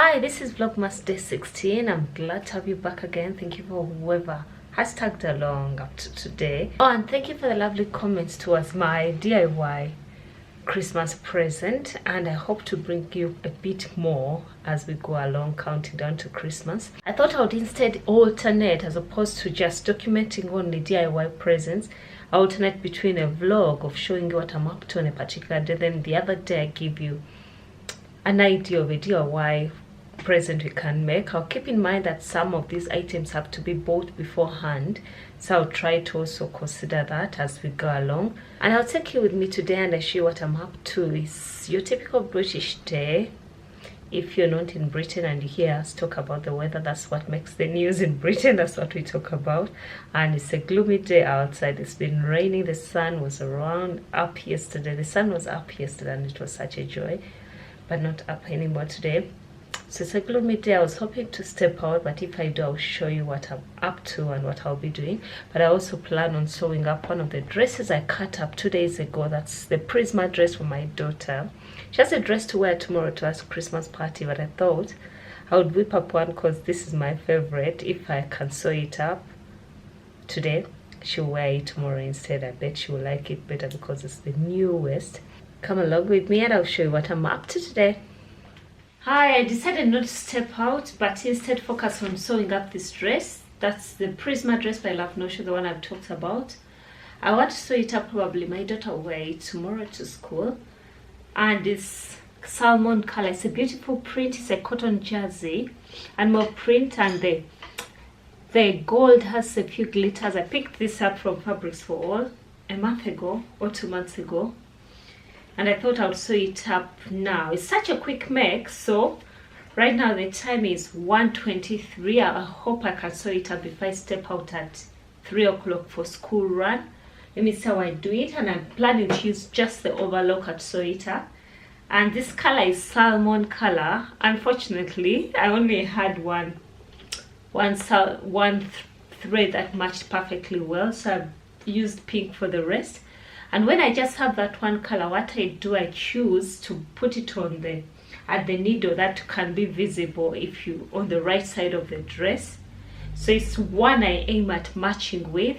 Hi, this is Vlogmas Day 16. I'm glad to have you back again. Thank you for whoever has tagged along up to today. Oh, and thank you for the lovely comments towards my DIY Christmas present, and I hope to bring you a bit more as we go along counting down to Christmas. I thought I would instead alternate, as opposed to just documenting only DIY presents, I alternate between a vlog of showing you what I'm up to on a particular day, then the other day I give you an idea of a DIY present we can make. I'll keep in mind that some of these items have to be bought beforehand, so I'll try to also consider that as we go along. And I'll take you with me today and I show you what I'm up to. It's your typical British day. If you're not in Britain and you hear us talk about the weather, that's what makes the news in Britain. That's what we talk about. And it's a gloomy day outside. It's been raining. The sun was up yesterday. The sun was up yesterday and it was such a joy, but not up anymore today. So it's a gloomy day. I was hoping to step out, but if I do, I'll show you what I'm up to and what I'll be doing. But I also plan on sewing up one of the dresses I cut up 2 days ago. That's the Prisma dress for my daughter. She has a dress to wear tomorrow to her Christmas party, but I thought I would whip up one because this is my favorite. If I can sew it up today, she'll wear it tomorrow instead. I bet she will like it better because it's the newest. Come along with me and I'll show you what I'm up to today. Hi, I decided not to step out, but instead focus on sewing up this dress. That's the Prisma dress by Love Notions, the one I've talked about. I want to sew it up. Probably my daughter will wear it tomorrow to school. And it's salmon color. It's a beautiful print. It's a cotton jersey and more print, and the gold has a few glitters. I picked this up from Fabrics for All a month ago or 2 months ago, and I thought I would sew it up now. It's such a quick make, so right now the time is 1:23. I hope I can sew it up if I step out at 3 o'clock for school run. Let me see how I do it, and I'm planning to use just the overlocker to sew it up. And this color is salmon color. Unfortunately, I only had one thread that matched perfectly well, so I've used pink for the rest. And when I just have that one color, what I do, I choose to put it on at the needle that can be visible if you on the right side of the dress. So it's one I aim at matching with,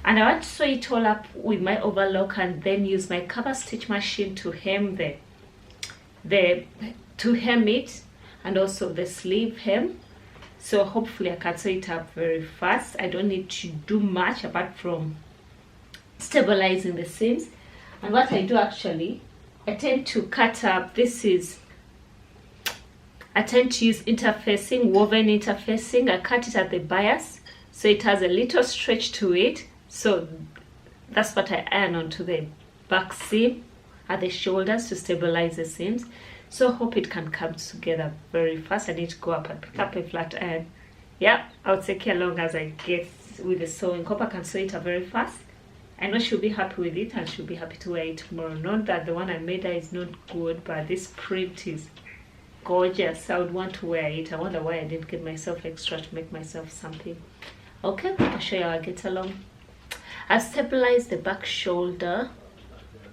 and I want to sew it all up with my overlock and then use my cover stitch machine to hem hem it, and also the sleeve hem. So hopefully I can sew it up very fast. I don't need to do much apart from stabilizing the seams. And what I do, actually, I tend to cut up, I tend to use interfacing, woven interfacing. I cut it at the bias so it has a little stretch to it, so that's what I iron onto the back seam at the shoulders to stabilize the seams. So I hope it can come together very fast. I need to go up and pick up a flat iron. Yeah, I'll take you along as I get with the sewing. Hope I can sew it up very fast. I know she'll be happy with it and she'll be happy to wear it tomorrow. Not that the one I made her is not good, but this print is gorgeous. I would want to wear it. I wonder why I didn't get myself extra to make myself something. Okay, I'll show you how I get along. I've stabilized the back shoulder.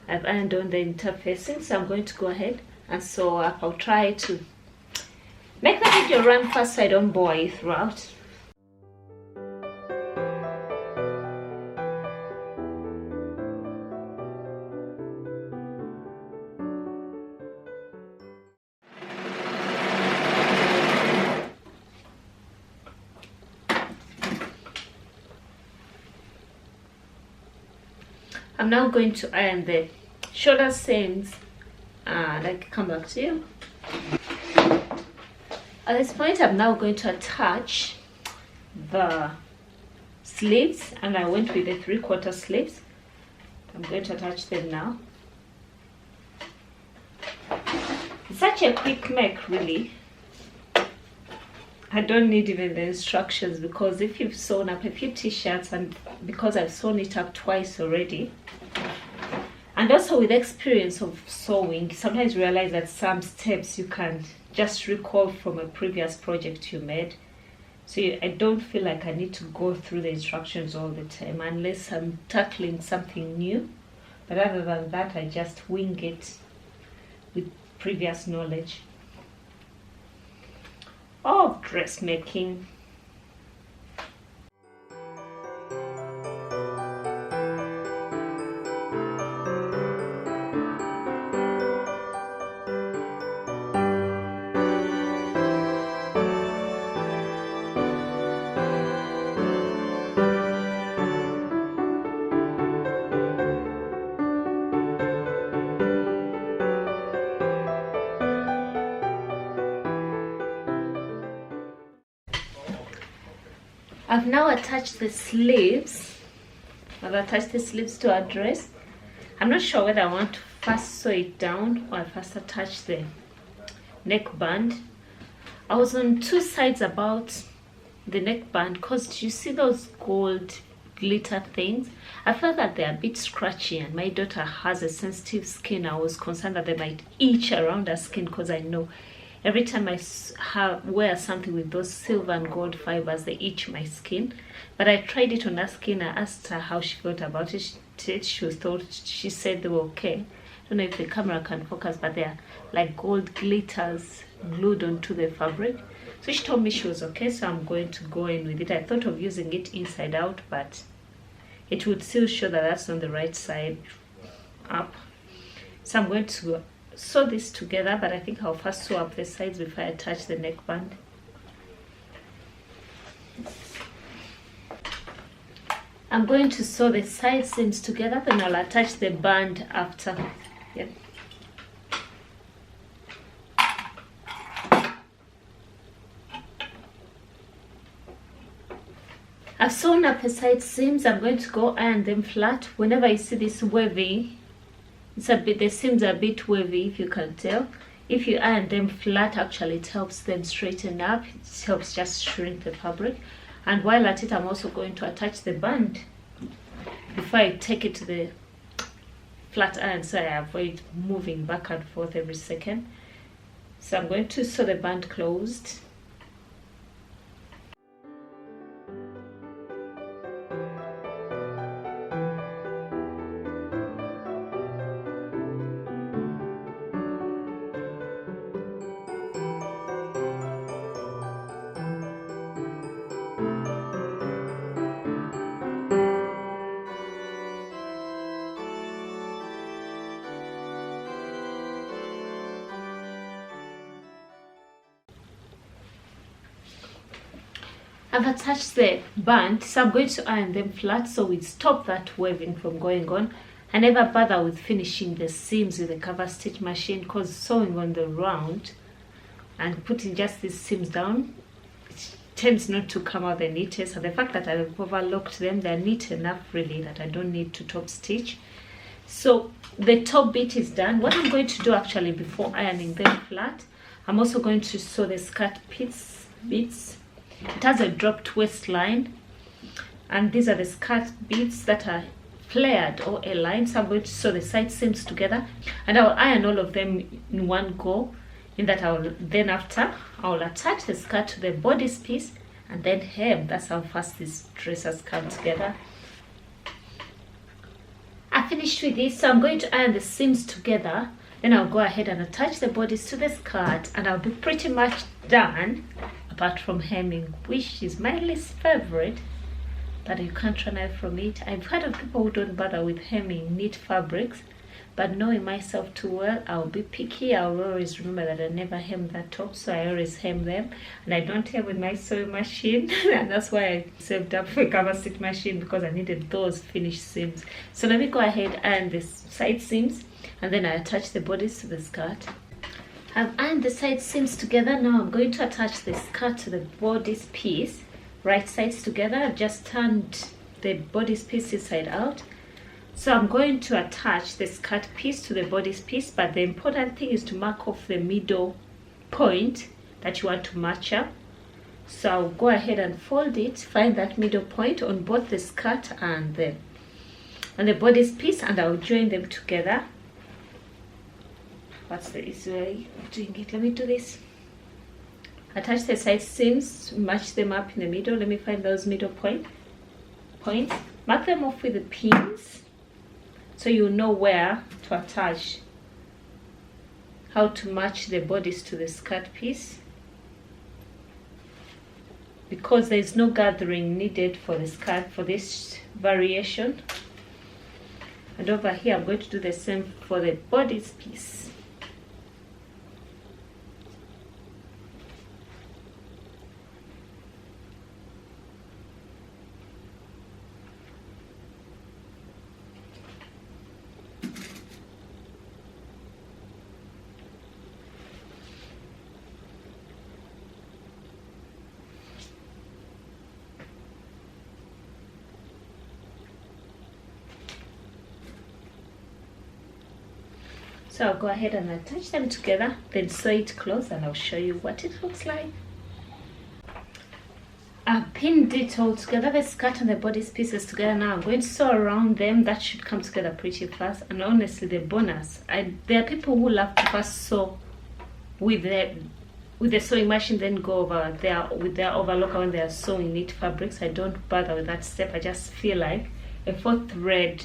I've ironed on the interfacing, so I'm going to go ahead and sew up. I'll try to make the video run fast so I don't bore you throughout. I'm now going to iron the shoulder seams and I can come back to you. At this point, I'm now going to attach the sleeves, and I went with the 3/4 sleeves. I'm going to attach them now. It's such a quick make, really. I don't need even the instructions, because if you've sewn up a few t-shirts, and because I've sewn it up twice already, and also with experience of sewing, sometimes you realize that some steps you can just recall from a previous project you made. So I don't feel like I need to go through the instructions all the time unless I'm tackling something new. But other than that, I just wing it with previous knowledge. of dressmaking. I've now attached the sleeves. I've attached the sleeves to our dress. I'm not sure whether I want to first sew it down or I first attach the neckband. I was on two sides about the neckband because you see those gold glitter things. I felt that they're a bit scratchy, and my daughter has a sensitive skin. I was concerned that they might itch around her skin because I know every time I wear something with those silver and gold fibers, they itch my skin. But I tried it on her skin. I asked her how she felt about it. She said they were okay. I don't know if the camera can focus, but they're like gold glitters glued onto the fabric. So she told me she was okay, so I'm going to go in with it. I thought of using it inside out, but it would still show that that's on the right side up. So I'm going to sew this together, but I think I'll first sew up the sides before I attach the neckband. I'm going to sew the side seams together, then I'll attach the band after. Yeah. I've sewn up the side seams. I'm going to go iron them flat. Whenever you see this wavy, the seams are a bit wavy, if you can tell. If you iron them flat, actually it helps them straighten up. It helps just shrink the fabric. And while at it, I'm also going to attach the band before I take it to the flat iron, so I avoid moving back and forth every second. So I'm going to sew the band closed. I've attached the band, so I'm going to iron them flat so we stop that waving from going on. I never bother with finishing the seams with the cover stitch machine because sewing on the round and putting just these seams down, it tends not to come out the neatest. And the fact that I've overlocked them, they're neat enough really that I don't need to top stitch. So the top bit is done. What I'm going to do actually before ironing them flat, I'm also going to sew the skirt bits. It has a dropped waistline, and these are the skirt bits that are flared or aligned. So I'm going to sew the side seams together, and I'll iron all of them in one go. In that I'll attach the skirt to the bodice piece and then hem. That's how fast these dresses come together. I finished with this, so I'm going to iron the seams together. Then I'll go ahead and attach the bodice to the skirt, and I'll be pretty much done. Apart from hemming, which is my least favorite, but you can't run away from it. I've heard of people who don't bother with hemming knit fabrics, but knowing myself too well, I'll be picky. I'll always remember that I never hem that top, so I always hem them, and I don't hem with my sewing machine. And that's why I saved up for a cover stitch machine, because I needed those finished seams. So let me go ahead and the side seams, and then I attach the bodice to the skirt. I've ironed the side seams together. Now I'm going to attach the skirt to the bodice piece, right sides together. I've just turned the bodice piece inside out. So I'm going to attach the skirt piece to the bodice piece, but the important thing is to mark off the middle point that you want to match up. So I'll go ahead and fold it, find that middle point on both the skirt and the bodice piece, and I'll join them together. What's the easy way of doing it? Let me do this. Attach the side seams, match them up in the middle. Let me find those middle points. Mark them off with the pins so you know where to attach, how to match the bodice to the skirt piece. because there is no gathering needed for the skirt for this variation. And over here I'm going to do the same for the bodice piece. So I'll go ahead and attach them together, then sew it close, and I'll show you what it looks like. I've pinned it all together, the skirt and the bodice pieces together. Now I'm going to sew around them. That should come together pretty fast. And honestly, the bonus, there are people who love to first sew with the sewing machine, then go over there with their overlocker when they are sewing knit fabrics. I don't bother with that step. I just feel like a 4th thread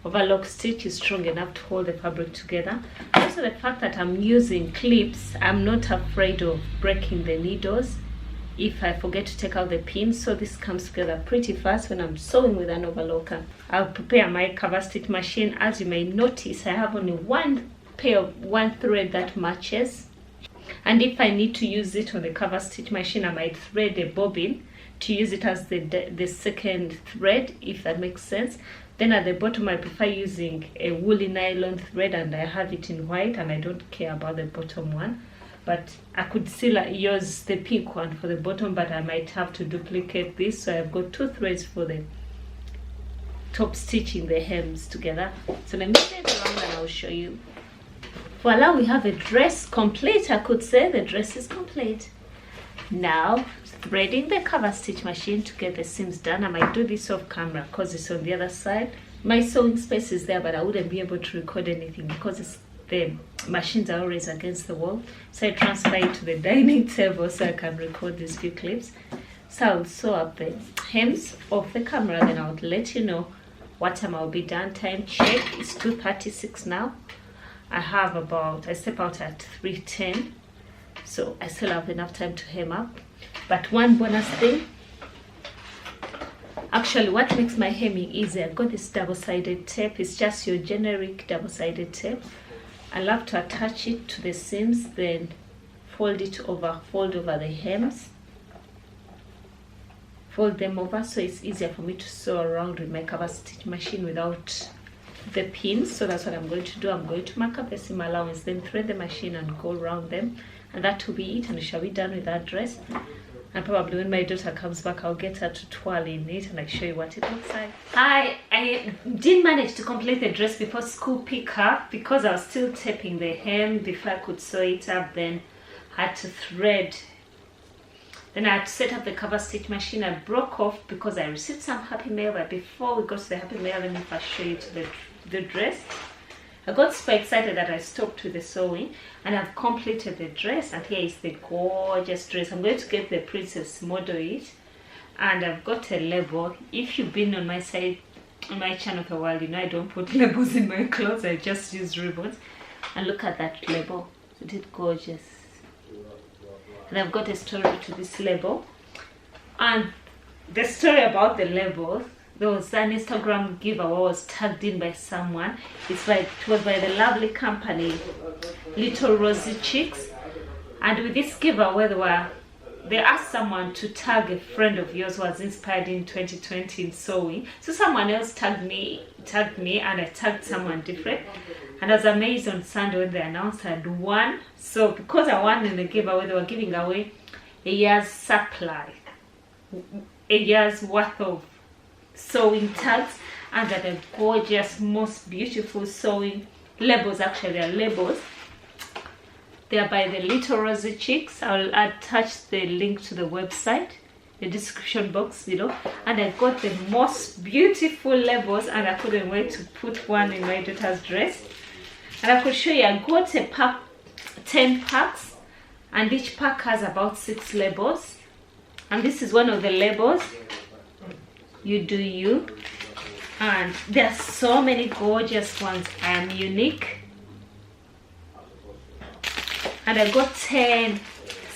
overlock stitch is strong enough to hold the fabric together. Also the fact that I'm using clips, I'm not afraid of breaking the needles if I forget to take out the pins, so this comes together pretty fast when I'm sewing with an overlocker. I'll prepare my cover stitch machine. As you may notice, I have only one thread that matches, and if I need to use it on the cover stitch machine, I might thread a bobbin to use it as the 2nd thread, if that makes sense. Then at the bottom I prefer using a woolly nylon thread, and I have it in white, and I don't care about the bottom one. But I could still use the pink one for the bottom, but I might have to duplicate this. So I've got 2 threads for the top stitching the hems together. So let me turn it around and I'll show you. Voila, we have a dress complete. I could say the dress is complete. Now threading the cover stitch machine to get the seams done. I might do this off camera because it's on the other side. My sewing space is there, but I wouldn't be able to record anything because the machines are always against the wall. So I transfer it to the dining table so I can record these few clips. So I'll sew up the hems off the camera, then I'll let you know what time I'll be done. Time check, it's 2:36 now. I step out at 3:10, so I still have enough time to hem up. But one bonus thing, actually what makes my hemming easy, I've got this double-sided tape. It's just your generic double-sided tape. I love to attach it to the seams, then fold over the hems, fold them over, so it's easier for me to sew around with my cover stitch machine without the pins. So that's what I'm going to do. I'm going to mark up the seam allowance, then thread the machine and go around them, and that will be it, and we shall be done with that dress. And probably when my daughter comes back, I'll get her to twirl in it and I'll show you what it looks like. I didn't manage to complete the dress before school pickup because I was still taping the hem before I could sew it up. Then I had to thread. Then I had to set up the cover stitch machine. I broke off because I received some happy mail. But before we go to the happy mail, let me first show you the dress. I got super excited that I stopped with the sewing, and I've completed the dress, and here is the gorgeous dress. I'm going to get the princess model it, and I've got a label. If you've been on my side, on my channel for a while, you know I don't put labels in my clothes, I just use ribbons. And look at that label, isn't it gorgeous? And I've got a story to this label, and the story about the label, there was an Instagram giveaway was tagged in by someone. It was by the lovely company Little Rosy Cheeks, and with this giveaway they asked someone to tag a friend of yours who was inspired in 2020 in sewing. So someone else tagged me, and I tagged someone different. And I was amazed on Sunday when they announced I had won. So because I won in the giveaway, they were giving away a year's supply, a year's worth of sewing tags, and that are gorgeous, most beautiful sewing labels. Actually, they are labels. They are by the Little Rosy Cheeks. I'll attach the link to the website, the description box below. And I got the most beautiful labels, and I couldn't wait to put one in my daughter's dress. And I could show you, I got a pack, 10 packs, and each pack has about 6 labels. And this is one of the labels. You do you. And there are so many gorgeous ones. I am unique. And I got 10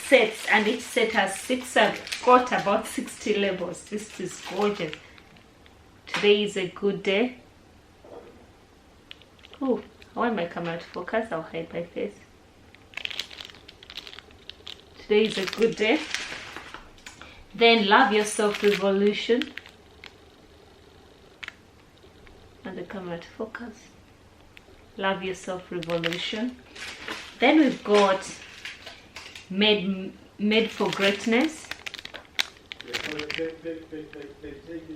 sets, and each set has 6. I've got about 60 labels. This is gorgeous. Today is a good day. Oh, I want my camera to focus. I'll hide my face. Today is a good day. Then Love Yourself Revolution. And the camera to focus. Love Yourself Revolution. Then we've got Made for Greatness.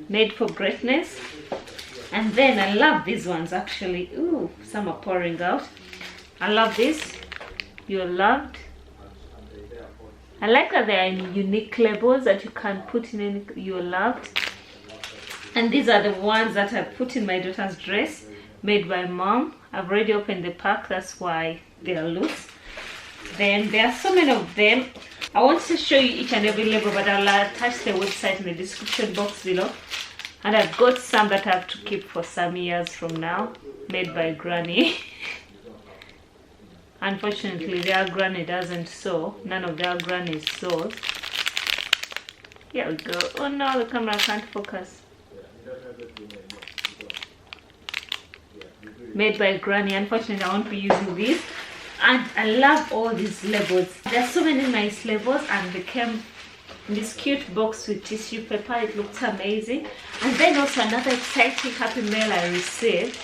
Made for Greatness. And then I love these ones actually. Ooh, some are pouring out. I love this. You're Loved. I like that there are unique labels that you can put in any. You're Loved. And these are the ones that I put in my daughter's dress, made by mom. I've already opened the pack, that's why they are loose. Then there are so many of them. I want to show you each and every label, but I'll attach the website in the description box below. And I've got some that I have to keep for some years from now, made by Granny. Unfortunately, their Granny doesn't sew. None of their Granny sews. Here we go. Oh no, the camera can't focus. Made by Granny. Unfortunately, I won't be using these. And I love all these labels. There are so many nice labels, and they came in this cute box with tissue paper. It looks amazing. And then also another exciting happy mail I received.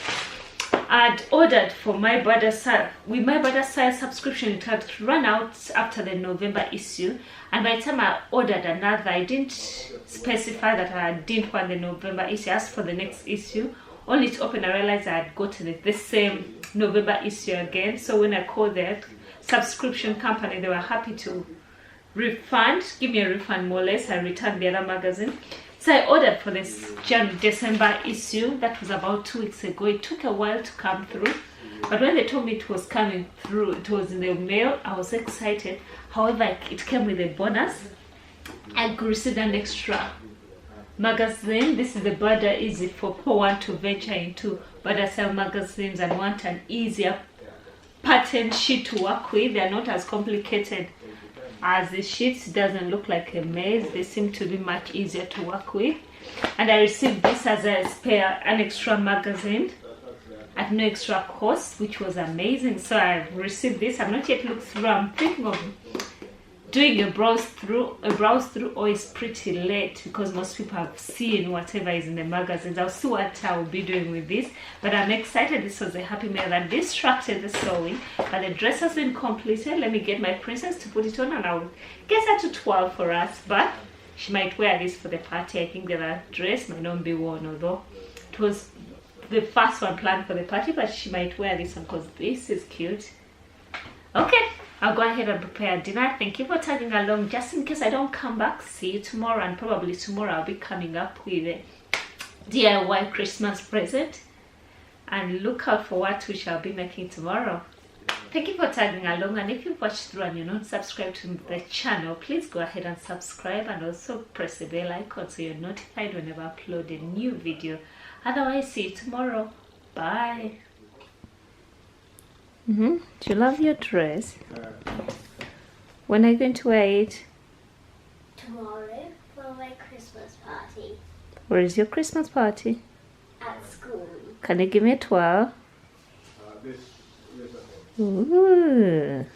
I'd ordered for my Burda site. With my Burda site subscription, it had run out after the November issue, and by the time I ordered another, I didn't specify that I didn't want the November issue. I asked for the next issue. Only to open, I realized I had gotten the same November issue again. So when I called the subscription company, they were happy to give me a refund more or less. I returned the other magazine. So I ordered for this December issue. That was about 2 weeks ago. It took a while to come through, but when they told me it was coming through, it was in the mail, I was excited. However, it came with a bonus. I received an extra magazine. This is the Burda Easy for people who want to venture into Burda style magazines and want an easier pattern sheet to work with. They are not as complicated as the sheets. It doesn't look like a maze. They seem to be much easier to work with. And I received this as a spare, an extra magazine at no extra cost, which was amazing. So I received this. I've not yet looked through. I'm thinking of doing a browse through, or it's pretty late because most people have seen whatever is in the magazines. I'll see what I will be doing with this, but I'm excited. This was a happy mail that distracted the sewing, but the dress has been completed. Let me get my princess to put it on, and I'll get her to 12 for us, but she might wear this for the party. I think the other dress might not be worn, although it was the first one planned for the party, but she might wear this one because this is cute. Okay, I'll go ahead and prepare dinner. Thank you for tagging along. Just in case I don't come back, see you tomorrow. And probably tomorrow I'll be coming up with a DIY Christmas present. And look out for what we shall be making tomorrow. Thank you for tagging along. And if you've watched through and you're not subscribed to the channel, please go ahead and subscribe. And also press the bell icon so you're notified whenever I upload a new video. Otherwise, see you tomorrow. Bye. Do you love your dress? When are you going to wear it? Tomorrow for my Christmas party. Where is your Christmas party? At school. Can you give me a twirl? Ooh.